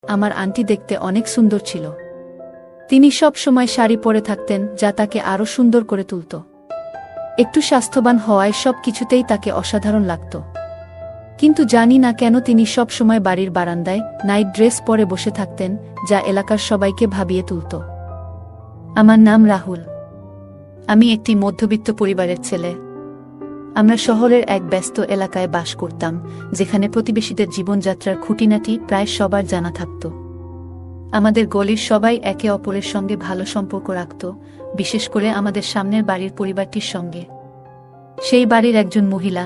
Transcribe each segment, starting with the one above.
আমার আন্টি দেখতে অনেক সুন্দর ছিল। তিনি সব সময় শাড়ি পরে থাকতেন, যা তাকে আরও সুন্দর করে তুলত। একটু স্বাস্থ্যবান হওয়ায় সব কিছুতেই তাকে অসাধারণ লাগত। কিন্তু জানি না কেন তিনি সব সময় বাড়ির বারান্দায় নাইট ড্রেস পরে বসে থাকতেন, যা এলাকার সবাইকে ভাবিয়ে তুলত। আমার নাম রাহুল। আমি একটি মধ্যবিত্ত পরিবারের ছেলে। আমরা শহরের এক ব্যস্ত এলাকায় বাস করতাম, যেখানে প্রতিবেশীদের জীবনযাত্রার খুঁটিনাটি প্রায় সবার জানা থাকত। আমাদের গলির সবাই একে অপরের সঙ্গে ভালো সম্পর্ক রাখত, বিশেষ করে আমাদের সামনের বাড়ির পরিবারটির সঙ্গে। সেই বাড়ির একজন মহিলা,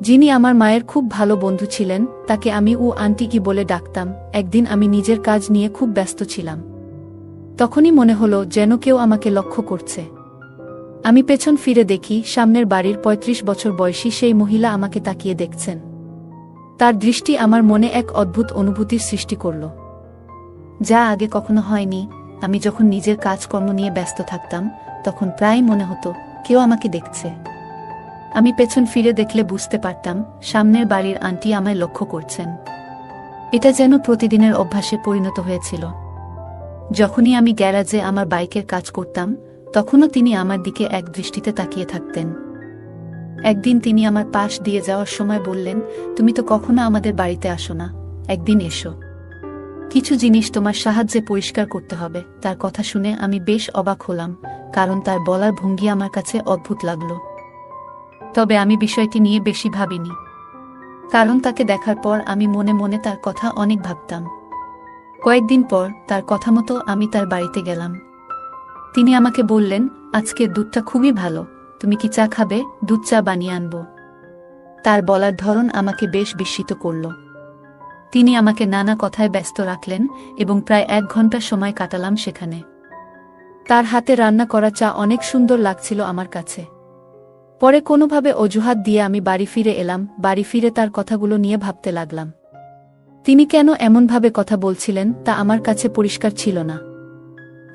যিনি আমার মায়ের খুব ভালো বন্ধু ছিলেন, তাকে আমি ও আন্টি কি বলে ডাকতাম। একদিন আমি নিজের কাজ নিয়ে খুব ব্যস্ত ছিলাম। তখনই মনে হলো যেন কেউ আমাকে লক্ষ্য করছে। আমি পেছন ফিরে দেখি সামনের বাড়ির ৩৫ বছর বয়সী সেই মহিলা আমাকে তাকিয়ে দেখছেন। তার দৃষ্টি আমার মনে এক অদ্ভুত অনুভূতির সৃষ্টি করল, যা আগে কখনো হয়নি। আমি যখন নিজের কাজকর্ম নিয়ে ব্যস্ত থাকতাম, তখন প্রায় মনে হতো কেউ আমাকে দেখছে। আমি পেছন ফিরে দেখলে বুঝতে পারতাম সামনের বাড়ির আন্টি আমায় লক্ষ্য করছেন। এটা যেন প্রতিদিনের অভ্যাসে পরিণত হয়েছিল। যখনই আমি গ্যারাজে আমার বাইকের কাজ করতাম, তখনও তিনি আমার দিকে এক দৃষ্টিতে তাকিয়ে থাকতেন। একদিন তিনি আমার পাশ দিয়ে যাওয়ার সময় বললেন, তুমি তো কখনো আমাদের বাড়িতে আসো না, একদিন এসো, কিছু জিনিস তোমার সাহায্যে পরিষ্কার করতে হবে। তার কথা শুনে আমি বেশ অবাক হলাম, কারণ তার বলার ভঙ্গি আমার কাছে অদ্ভুত লাগল। তবে আমি বিষয়টি নিয়ে বেশি ভাবিনি, কারণ তাকে দেখার পর আমি মনে মনে তার কথা অনেক ভাবতাম। কয়েকদিন পর তার কথা মতো আমি তার বাড়িতে গেলাম। তিনি আমাকে বললেন, আজকের দুধটা খুবই ভালো, তুমি কি চা খাবে? দুধ চা বানিয়ে আনব। তার বলার ধরন আমাকে বেশ বিস্মিত করল। তিনি আমাকে নানা কথায় ব্যস্ত রাখলেন এবং প্রায় ১ ঘন্টা সময় কাটালাম সেখানে। তার হাতে রান্না করা চা অনেক সুন্দর লাগছিল আমার কাছে। পরে কোনোভাবে অজুহাত দিয়ে আমি বাড়ি ফিরে এলাম। বাড়ি ফিরে তার কথাগুলো নিয়ে ভাবতে লাগলাম। তিনি কেন এমনভাবে কথা বলছিলেন তা আমার কাছে পরিষ্কার ছিল না।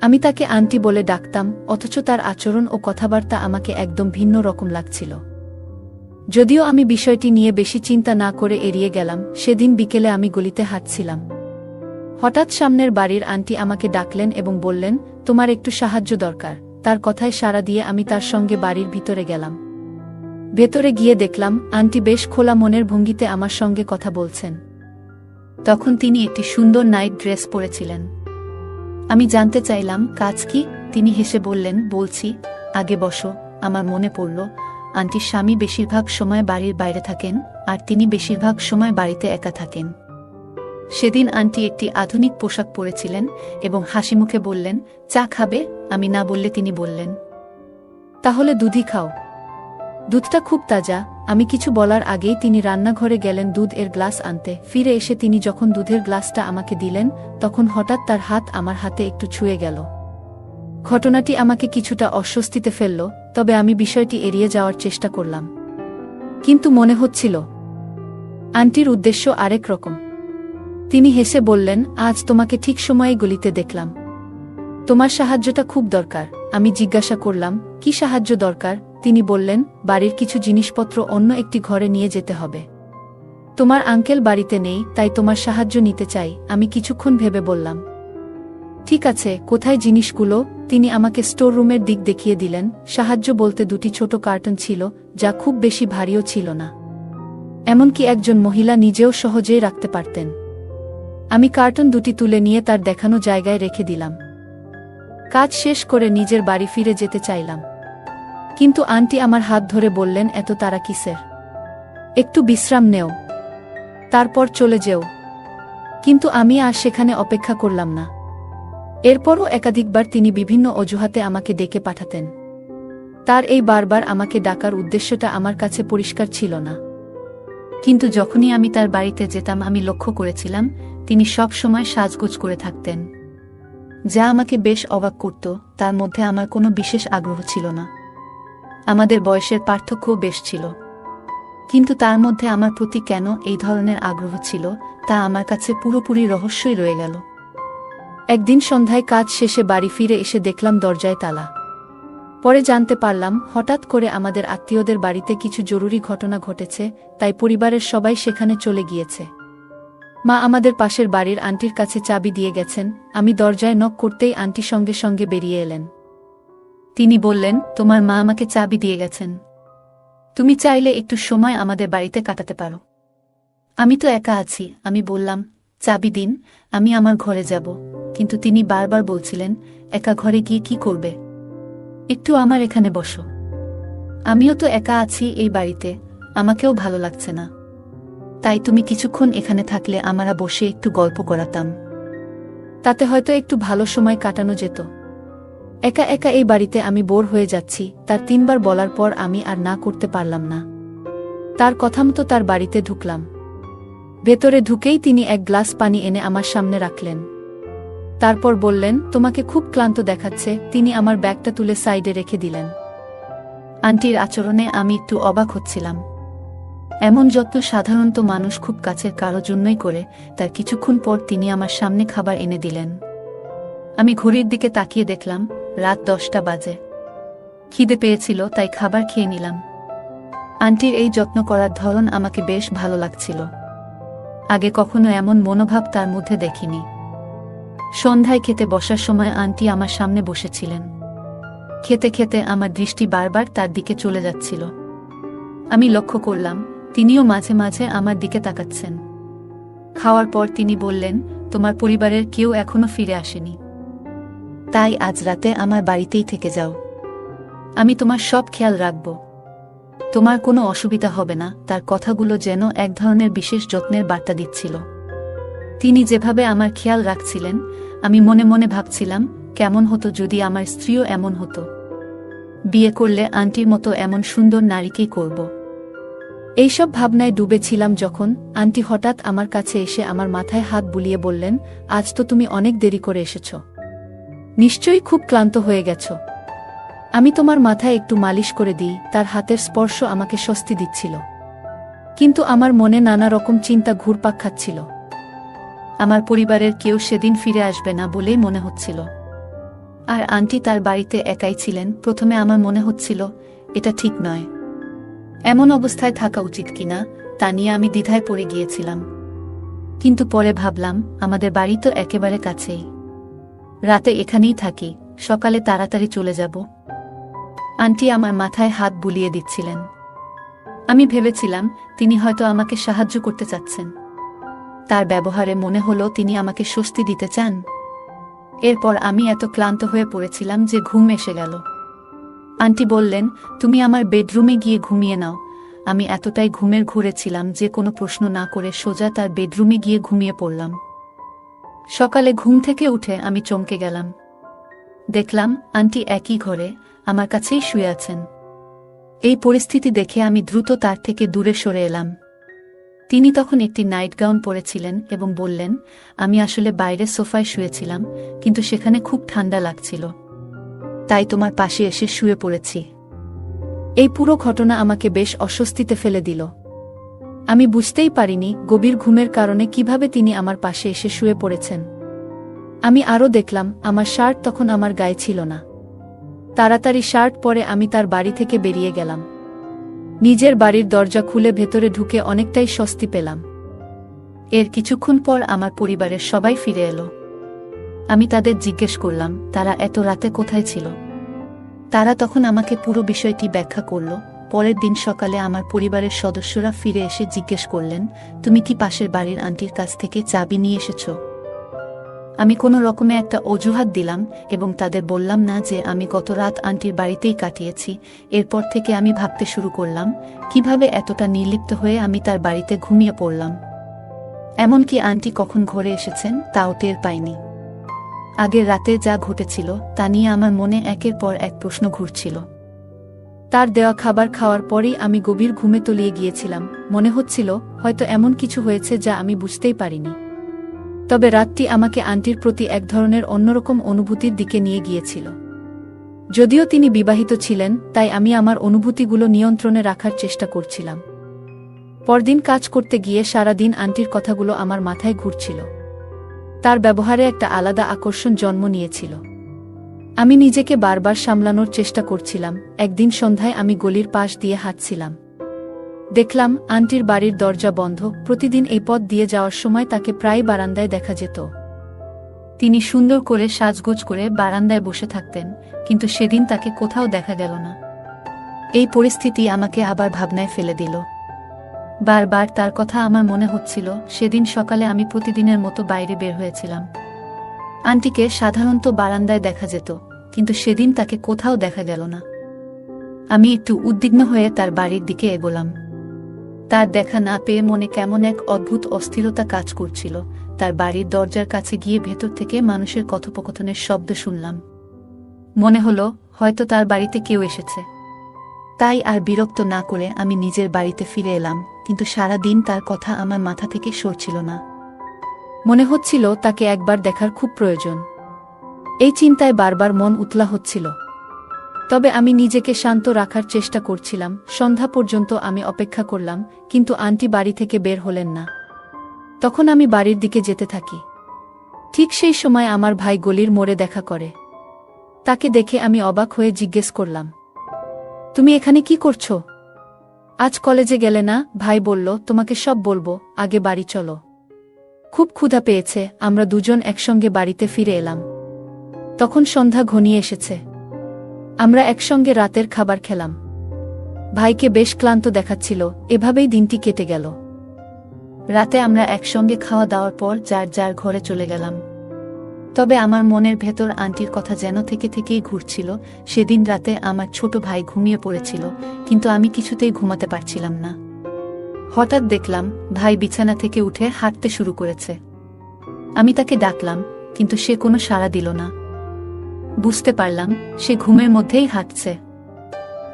আমি তাকে আন্টি বলে ডাকতাম, অথচ তার আচরণ ও কথাবার্তা আমাকে একদম ভিন্ন রকম লাগছিল। যদিও আমি বিষয়টি নিয়ে বেশি চিন্তা না করে এড়িয়ে গেলাম। সেদিন বিকেলে আমি গলিতে হাঁটছিলাম। হঠাৎ সামনের বাড়ির আন্টি আমাকে ডাকলেন এবং বললেন, তোমার একটু সাহায্য দরকার। তার কথায় সাড়া দিয়ে আমি তার সঙ্গে বাড়ির ভিতরে গেলাম। ভেতরে গিয়ে দেখলাম আন্টি বেশ খোলা মনের ভঙ্গিতে আমার সঙ্গে কথা বলছেন। তখন তিনি একটি সুন্দর নাইট ড্রেস পরেছিলেন। আমি জানতে চাইলাম, কাজ কি? তিনি হেসে বললেন, বলছি, আগে বসো। আমার মনে পড়ল আন্টির স্বামী বেশিরভাগ সময় বাড়ির বাইরে থাকেন, আর তিনি বেশিরভাগ সময় বাড়িতে একা থাকেন। সেদিন আন্টি একটি আধুনিক পোশাক পরেছিলেন এবং হাসিমুখে বললেন, চা খাবে? আমি না বললে তিনি বললেন, তাহলে দুধই খাও, দুধটা খুব তাজা। আমি কিছু বলার আগেই তিনি রান্নাঘরে গেলেন দুধ এর গ্লাস আনতে। ফিরে এসে তিনি যখন দুধের গ্লাসটা আমাকে দিলেন, তখন হঠাৎ তার হাত আমার হাতে একটু ছুঁয়ে গেল। ঘটনাটি আমাকে কিছুটা অস্বস্তিতে ফেলল, তবে আমি বিষয়টি এড়িয়ে যাওয়ার চেষ্টা করলাম। কিন্তু মনে হচ্ছিল আন্টির উদ্দেশ্য আরেক রকম। তিনি হেসে বললেন, আজ তোমাকে ঠিক সময়ে গলিতে দেখলাম, তোমার সাহায্যটা খুব দরকার। আমি জিজ্ঞাসা করলাম, কি সাহায্য দরকার? তিনি বললেন, বাড়ির কিছু জিনিসপত্র অন্য একটি ঘরে নিয়ে যেতে হবে। তোমার আঙ্কেল বাড়িতে নেই, তাই তোমার সাহায্য নিতে চাই। আমি কিছুক্ষণ ভেবে বললাম, ঠিক আছে, কোথায় জিনিসগুলো? তিনি আমাকে স্টোর রুমের দিক দেখিয়ে দিলেন। সাহায্য বলতে দুটি ছোট কার্টন ছিল, যা খুব বেশি ভারীও ছিল না। এমনকি একজন মহিলা নিজেও সহজেই রাখতে পারতেন। আমি কার্টন দুটি তুলে নিয়ে তার দেখানো জায়গায় রেখে দিলাম। কাজ শেষ করে নিজের বাড়ি ফিরে যেতে চাইলাম, কিন্তু আন্টি আমার হাত ধরে বললেন, এত তাড়া কিসের? একটু বিশ্রাম নেও, তারপর চলে যেও। কিন্তু আমি আর সেখানে অপেক্ষা করলাম না। এরপরও একাধিকবার তিনি বিভিন্ন অজুহাতে আমাকে ডেকে পাঠাতেন। তার এই বারবার আমাকে ডাকার উদ্দেশ্যটা আমার কাছে পরিষ্কার ছিল না। কিন্তু যখনই আমি তার বাড়িতে যেতাম, আমি লক্ষ্য করেছিলাম তিনি সব সময় সাজগোজ করে থাকতেন, যা আমাকে বেশ অবাক করত। তার মধ্যে আমার কোনো বিশেষ আগ্রহ ছিল না। আমাদের বয়সের পার্থক্যও বেশ ছিল, কিন্তু তার মধ্যে আমার প্রতি কেন এই ধরনের আগ্রহ ছিল তা আমার কাছে পুরোপুরি রহস্যই রয়ে গেল। একদিন সন্ধ্যায় কাজ শেষে বাড়ি ফিরে এসে দেখলাম দরজায় তালা। পরে জানতে পারলাম হঠাৎ করে আমাদের আত্মীয়দের বাড়িতে কিছু জরুরি ঘটনা ঘটেছে, তাই পরিবারের সবাই সেখানে চলে গিয়েছে। মা আমাদের পাশের বাড়ির আন্টির কাছে চাবি দিয়ে গেছেন। আমি দরজায় নক করতেই আন্টি সঙ্গে সঙ্গে বেরিয়ে এলেন। তিনি বললেন, তোমার মা আমাকে চাবি দিয়ে গেছেন, তুমি চাইলে একটু সময় আমাদের বাড়িতে কাটাতে পারো। আমি তো একা আছি। আমি বললাম, চাবি দিন, আমি আমার ঘরে যাব। কিন্তু তিনি বারবার বলছিলেন, একা ঘরে গিয়ে কি করবে, একটু আমার এখানে বসো। আমিও তো একা আছি এই বাড়িতে, আমাকেও ভালো লাগছে না। তাই তুমি কিছুক্ষণ এখানে থাকলে আমরা বসে একটু গল্প করাতাম, তাতে হয়তো একটু ভালো সময় কাটানো যেত। একা একা এই বাড়িতে আমি বোর হয়ে যাচ্ছি। তার 3 বার বলার পর আমি আর না করতে পারলাম না। তার কথামতো তার বাড়িতে ঢুকলাম। ভেতরে ঢুকেই তিনি এক গ্লাস পানি এনে আমার সামনে রাখলেন। তারপর বললেন, তোমাকে খুব ক্লান্ত দেখাচ্ছে। তিনি আমার ব্যাগটা তুলে সাইডে রেখে দিলেন। আন্টির আচরণে আমি একটু অবাক হচ্ছিলাম। এমন যত্ন সাধারণত মানুষ খুব কাছের কারো জন্যই করে। তার কিছুক্ষণ পর তিনি আমার সামনে খাবার এনে দিলেন। আমি ঘড়ির দিকে তাকিয়ে দেখলাম রাত 10টা বাজে। খিদে পেয়েছিল, তাই খাবার খেয়ে নিলাম। আন্টির এই যত্ন করার ধরন আমাকে বেশ ভালো লাগছিল। আগে কখনো এমন মনোভাব তার মধ্যে দেখিনি। সন্ধ্যায় খেতে বসার সময় আন্টি আমার সামনে বসেছিলেন। খেতে খেতে আমার দৃষ্টি বারবার তার দিকে চলে যাচ্ছিল। আমি লক্ষ্য করলাম তিনিও মাঝে মাঝে আমার দিকে তাকাচ্ছেন। খাওয়ার পর তিনি বললেন, তোমার পরিবারের কেউ এখনো ফিরে আসেনি, তাই আজ রাতে আমার বাড়িতেই থেকে যাও। আমি তোমার সব খেয়াল রাখব, তোমার কোনো অসুবিধা হবে না। তার কথাগুলো যেন এক ধরনের বিশেষ যত্নের বার্তা দিচ্ছিল। তিনি যেভাবে আমার খেয়াল রাখছিলেন, আমি মনে মনে ভাবছিলাম, কেমন হতো যদি আমার স্ত্রীও এমন হতো। বিয়ে করলে আন্টির মতো এমন সুন্দর নারীকেই করব। এইসব ভাবনায় ডুবেছিলাম যখন আন্টি হঠাৎ আমার কাছে এসে আমার মাথায় হাত বুলিয়ে বললেন, আজ তো তুমি অনেক দেরি করে এসেছ, নিশ্চয়ই খুব ক্লান্ত হয়ে গেছ। আমি তোমার মাথায় একটু মালিশ করে দিই। তার হাতের স্পর্শ আমাকে স্বস্তি দিচ্ছিল, কিন্তু আমার মনে নানা রকম চিন্তা ঘুরপাক খাচ্ছিল। আমার পরিবারের কেউ সেদিন ফিরে আসবে না বলেই মনে হচ্ছিল। আর আন্টি তার বাড়িতে একাই ছিলেন। প্রথমে আমার মনে হচ্ছিল এটা ঠিক নয়, এমন অবস্থায় থাকা উচিত কিনা তা নিয়ে আমি দ্বিধায় পড়ে গিয়েছিলাম। কিন্তু পরে ভাবলাম, আমাদের বাড়ি তো একেবারে কাছেই, রাতে এখানেই থাকি, সকালে তাড়াতাড়ি চলে যাব। আন্টি আমার মাথায় হাত বুলিয়ে দিচ্ছিলেন। আমি ভেবেছিলাম তিনি হয়তো আমাকে সাহায্য করতে চাচ্ছেন। তার ব্যবহারে মনে হলো তিনি আমাকে স্বস্তি দিতে চান। এরপর আমি এত ক্লান্ত হয়ে পড়েছিলাম যে ঘুম এসে গেল। আন্টি বললেন, তুমি আমার বেডরুমে গিয়ে ঘুমিয়ে নাও। আমি এতটাই ঘুমের ঘোরে ছিলাম যে কোনো প্রশ্ন না করে সোজা তার বেডরুমে গিয়ে ঘুমিয়ে পড়লাম। সকালে ঘুম থেকে উঠে আমি চমকে গেলাম। দেখলাম আন্টি একই ঘরে আমার কাছেই শুয়ে আছেন। এই পরিস্থিতি দেখে আমি দ্রুত তার থেকে দূরে সরে এলাম। তিনি তখন একটি নাইট গাউন পরেছিলেন এবং বললেন, আমি আসলে বাইরে সোফায় শুয়েছিলাম, কিন্তু সেখানে খুব ঠান্ডা লাগছিল, তাই তোমার পাশে এসে শুয়ে পড়েছি। এই পুরো ঘটনা আমাকে বেশ অস্বস্তিতে ফেলে দিল। আমি বুঝতেই পারিনি গভীর ঘুমের কারণে কিভাবে তিনি আমার পাশে এসে শুয়ে পড়েছেন। আমি আরও দেখলাম আমার শার্ট তখন আমার গায়ে ছিল না। তাড়াতাড়ি শার্ট পরে আমি তার বাড়ি থেকে বেরিয়ে গেলাম। নিজের বাড়ির দরজা খুলে ভেতরে ঢুকে অনেকটাই স্বস্তি পেলাম। এর কিছুক্ষণ পর আমার পরিবারের সবাই ফিরে এলো। আমি তাদের জিজ্ঞেস করলাম তারা এত রাতে কোথায় ছিল। তারা তখন আমাকে পুরো বিষয়টি ব্যাখ্যা করল। পরের দিন সকালে আমার পরিবারের সদস্যরা ফিরে এসে জিজ্ঞেস করলেন, তুমি কি পাশের বাড়ির আন্টির কাছ থেকে চাবি নিয়ে এসেছ? আমি কোনো রকমে একটা অজুহাত দিলাম এবং তাদের বললাম না যে আমি গত রাত আন্টির বাড়িতেই কাটিয়েছি। এরপর থেকে আমি ভাবতে শুরু করলাম কিভাবে এতটা নির্লিপ্ত হয়ে আমি তার বাড়িতে ঘুমিয়ে পড়লাম। এমনকি আন্টি কখন ঘরে এসেছেন তাও টের পাইনি। আগের রাতে যা ঘটেছিল তা নিয়ে আমার মনে একের পর এক প্রশ্ন ঘুরছিল। তার দেওয়া খাবার খাওয়ার পরেই আমি গভীর ঘুমে তলিয়ে গিয়েছিলাম। মনে হচ্ছিল হয়তো এমন কিছু হয়েছে যা আমি বুঝতেই পারিনি। তবে রাতটি আমাকে আন্টির প্রতি এক ধরনের অন্যরকম অনুভূতির দিকে নিয়ে গিয়েছিল। যদিও তিনি বিবাহিত ছিলেন, তাই আমি আমার অনুভূতিগুলো নিয়ন্ত্রণে রাখার চেষ্টা করছিলাম। পরদিন কাজ করতে গিয়ে সারা দিন আন্টির কথাগুলো আমার মাথায় ঘুরছিল। তার ব্যবহারে একটা আলাদা আকর্ষণ জন্ম নিয়েছিল। আমি নিজেকে বারবার সামলানোর চেষ্টা করছিলাম। একদিন সন্ধ্যায় আমি গলির পাশ দিয়ে হাঁটছিলাম। দেখলাম আন্টির বাড়ির দরজা বন্ধ। প্রতিদিন এই পথ দিয়ে যাওয়ার সময় তাকে প্রায় বারান্দায় দেখা যেত। তিনি সুন্দর করে সাজগোজ করে বারান্দায় বসে থাকতেন, কিন্তু সেদিন তাকে কোথাও দেখা গেল না। এই পরিস্থিতি আমাকে আবার ভাবনায় ফেলে দিল। বারবার তার কথা আমার মনে হচ্ছিল। সেদিন সকালে আমি প্রতিদিনের মতো বাইরে বের হয়েছিলাম। আন্টিকে সাধারণত বারান্দায় দেখা যেত, কিন্তু সেদিন তাকে কোথাও দেখা গেল না। আমি একটু উদ্বিগ্ন হয়ে তার বাড়ির দিকে এগোলাম। তার দেখা না পেয়ে মনে কেমন এক অদ্ভুত অস্থিরতা কাজ করছিল। তার বাড়ির দরজার কাছে গিয়ে ভেতর থেকে মানুষের কথোপকথনের শব্দ শুনলাম। মনে হলো হয়তো তার বাড়িতে কেউ এসেছে। তাই আর বিরক্ত না করে আমি নিজের বাড়িতে ফিরে এলাম, কিন্তু সারা দিন তার কথা আমার মাথা থেকে সরছিল না। মনে হচ্ছিল তাকে একবার দেখার খুব প্রয়োজন। এই চিন্তায় বারবার মন উতলা হচ্ছিল। তবে আমি নিজেকে শান্ত রাখার চেষ্টা করছিলাম। সন্ধ্যা পর্যন্ত আমি অপেক্ষা করলাম, কিন্তু আন্টি বাড়ি থেকে বের হলেন না। তখন আমি বাড়ির দিকে যেতে থাকি। ঠিক সেই সময় আমার ভাই গলির মোড়ে দেখা করে। তাকে দেখে আমি অবাক হয়ে জিজ্ঞেস করলাম, তুমি এখানে কি করছো? আজ কলেজে গেলে না? ভাই বলল, তোমাকে সব বলবো, আগে বাড়ি চলো। খুব ক্ষুধা পেয়েছে। আমরা দুজন একসঙ্গে বাড়িতে ফিরে এলাম। তখন সন্ধ্যা ঘনিয়ে এসেছে। আমরা একসঙ্গে রাতের খাবার খেলাম। ভাইকে বেশ ক্লান্ত দেখাচ্ছিল। এভাবেই দিনটি কেটে গেল। রাতে আমরা একসঙ্গে খাওয়া দাওয়ার পর যার যার ঘরে চলে গেলাম। তবে আমার মনের ভেতর আন্টির কথা যেন থেকেই ঘুরছিল। সেদিন রাতে আমার ছোট ভাই ঘুমিয়ে পড়েছিল, কিন্তু আমি কিছুতেই ঘুমাতে পারছিলাম না। হঠাৎ দেখলাম ভাই বিছানা থেকে উঠে হাঁটতে শুরু করেছে। আমি তাকে ডাকলাম, কিন্তু সে কোনো সাড়া দিল না। বুঝতে পারলাম সে ঘুমের মধ্যেই হাঁটছে।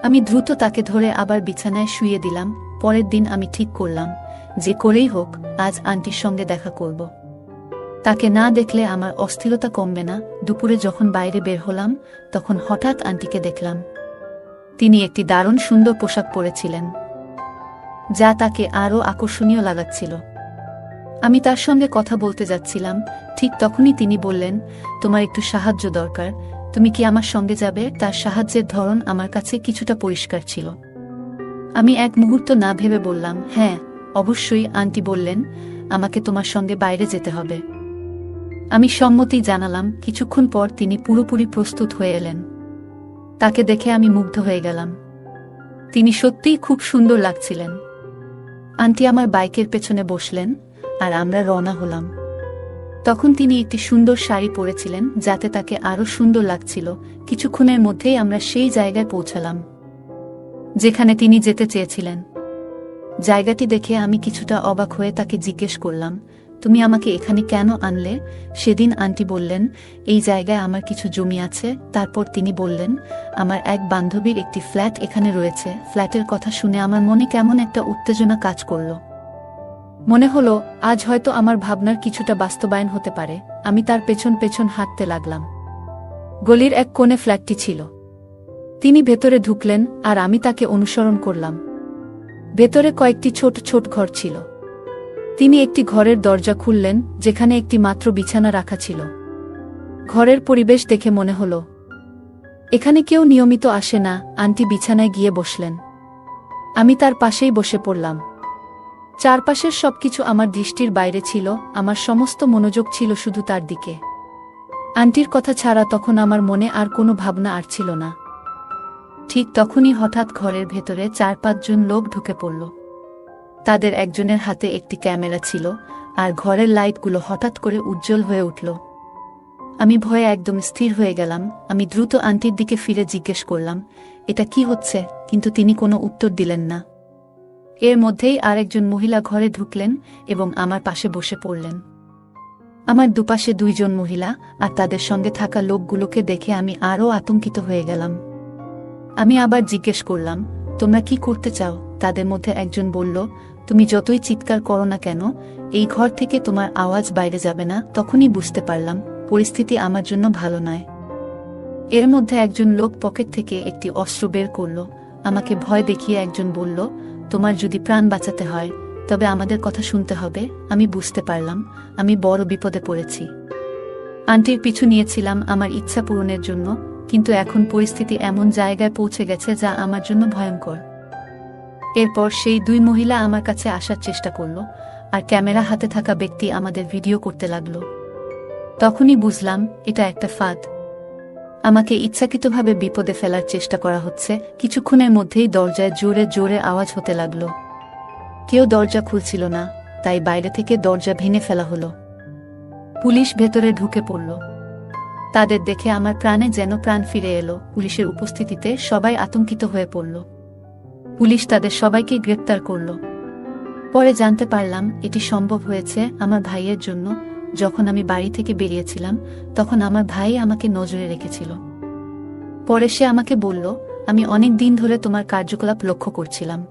আমি দ্রুত তাকে ধরে আবার বিছানায় শুইয়ে দিলাম। পরের দিন আমি ঠিক করলাম, যে করেই হোক আজ আন্টির সঙ্গে দেখা করব। তাকে না দেখলে আমার অস্থিরতা কমবে না। দুপুরে যখন বাইরে বের হলাম, তখন হঠাৎ আন্টিকে দেখলাম। তিনি একটি দারুণ সুন্দর পোশাক পরেছিলেন, যা তাকে আরও আকর্ষণীয় লাগাচ্ছিল। আমি তার সঙ্গে কথা বলতে যাচ্ছিলাম, ঠিক তখনই তিনি বললেন, তোমার একটু সাহায্য দরকার, তুমি কি আমার সঙ্গে যাবে? তার সাহায্যের ধরন আমার কাছে কিছুটা পরিষ্কার ছিল। আমি এক মুহূর্ত না ভেবে বললাম, হ্যাঁ অবশ্যই। আন্টি বললেন, আমাকে তোমার সঙ্গে বাইরে যেতে হবে। আমি সম্মতি জানালাম। কিছুক্ষণ পর তিনি পুরোপুরি প্রস্তুত হয়ে এলেন। তাকে দেখে আমি মুগ্ধ হয়ে গেলাম। তিনি সত্যিই খুব সুন্দর লাগছিলেন। আন্টি আমার বাইকের পেছনে বসলেন, আর আমরা রওনা হলাম। তখন তিনি একটি সুন্দর শাড়ি পরেছিলেন, যাতে তাকে আরও সুন্দর লাগছিল। কিছুক্ষণের মধ্যেই আমরা সেই জায়গায় পৌঁছালাম যেখানে তিনি যেতে চেয়েছিলেন। জায়গাটি দেখে আমি কিছুটা অবাক হয়ে তাকে জিজ্ঞেস করলাম, তুমি আমাকে এখানে কেন আনলে? সেদিন আন্টি বললেন, এই জায়গায় আমার কিছু জমি আছে। তারপর তিনি বললেন, আমার এক বান্ধবীর একটি ফ্ল্যাট এখানে রয়েছে। ফ্ল্যাটের কথা শুনে আমার মনে কেমন একটা উত্তেজনা কাজ করল। মনে হলো আজ হয়তো আমার ভাবনার কিছুটা বাস্তবায়ন হতে পারে। আমি তার পেছন পেছন হাঁটতে লাগলাম। গলির এক কোণে ফ্ল্যাটটি ছিল। তিনি ভেতরে ঢুকলেন, আর আমি তাকে অনুসরণ করলাম। ভেতরে কয়েকটি ছোট ছোট ঘর ছিল। তিনি একটি ঘরের দরজা খুললেন, যেখানে একটি মাত্র বিছানা রাখা ছিল। ঘরের পরিবেশ দেখে মনে হলো এখানে কেউ নিয়মিত আসে না। আন্টি বিছানায় গিয়ে বসলেন। আমি তার পাশেই বসে পড়লাম। চারপাশের সবকিছু আমার দৃষ্টির বাইরে ছিল। আমার সমস্ত মনোযোগ ছিল শুধু তার দিকে। আন্টির কথা ছাড়া তখন আমার মনে আর কোনো ভাবনা আর ছিল না। ঠিক তখনই হঠাৎ ঘরের ভেতরে 4-5 জন লোক ঢুকে পড়ল। তাদের একজনের হাতে একটি ক্যামেরা ছিল, আর ঘরের লাইটগুলো হঠাৎ করে উজ্জ্বল হয়ে উঠল। আমি ভয়ে একদম স্থির হয়ে গেলাম। আমি দ্রুত আন্টির দিকে ফিরে জিজ্ঞেস করলাম, এটা কি হচ্ছে? কিন্তু তিনি কোনো উত্তর দিলেন না। এর মধ্যেই আরেকজন মহিলা ঘরে ঢুকলেন এবং আমার পাশে বসে পড়লেন। আমার দুপাশে 2 জন মহিলা, আর তাদের সঙ্গে থাকা লোকগুলোকে দেখে আমি আরও আতঙ্কিত হয়ে গেলাম। আমি আবার জিজ্ঞেস করলাম, তোমরা কি করতে চাও? তাদের মধ্যে একজন বলল, তুমি যতই চিৎকার করো না কেন, এই ঘর থেকে তোমার আওয়াজ বাইরে যাবে না। তখনই বুঝতে পারলাম পরিস্থিতি আমার জন্য ভালো নয়। এর মধ্যে একজন লোক পকেট থেকে একটি অস্ত্র বের করল। আমাকে ভয় দেখিয়ে একজন বলল, তোমার যদি প্রাণ বাঁচাতে হয় তবে আমাদের কথা শুনতে হবে। আমি বুঝতে পারলাম আমি বড় বিপদে পড়েছি। আন্টির পিছু নিয়েছিলাম আমার ইচ্ছা পূরণের জন্য, কিন্তু এখন পরিস্থিতি এমন জায়গায় পৌঁছে গেছে যা আমার জন্য ভয়ঙ্কর। এরপর সেই দুই মহিলা আমার কাছে আসার চেষ্টা করল, আর ক্যামেরা হাতে থাকা ব্যক্তি আমাদের ভিডিও করতে লাগলো। তখনই বুঝলাম এটা একটা ফাঁদ। আমাকে ইচ্ছাকৃতভাবে বিপদে ফেলার চেষ্টা করা হচ্ছে। কিছুক্ষণের মধ্যেই দরজায় জোরে জোরে আওয়াজ হতে লাগলো। কেউ দরজা খুলছিল না, তাই বাইরে থেকে দরজা ভেঙে ফেলা হলো। পুলিশ ভেতরে ঢুকে পড়ল। তাদের দেখে আমার প্রাণে যেন প্রাণ ফিরে এলো। পুলিশের উপস্থিতিতে সবাই আতঙ্কিত হয়ে পড়ল। পুলিশ তাদের সবাইকে গ্রেপ্তার করল। পরে জানতে পারলাম এটি সম্ভব হয়েছে আমার ভাইয়ের জন্য। যখন আমি বাড়ি থেকে বেরিয়েছিলাম, তখন আমার ভাই আমাকে নজরে রেখেছিল। পরে সে আমাকে বলল, আমি অনেক দিন ধরে তোমার কার্যকলাপ লক্ষ্য করছিলাম।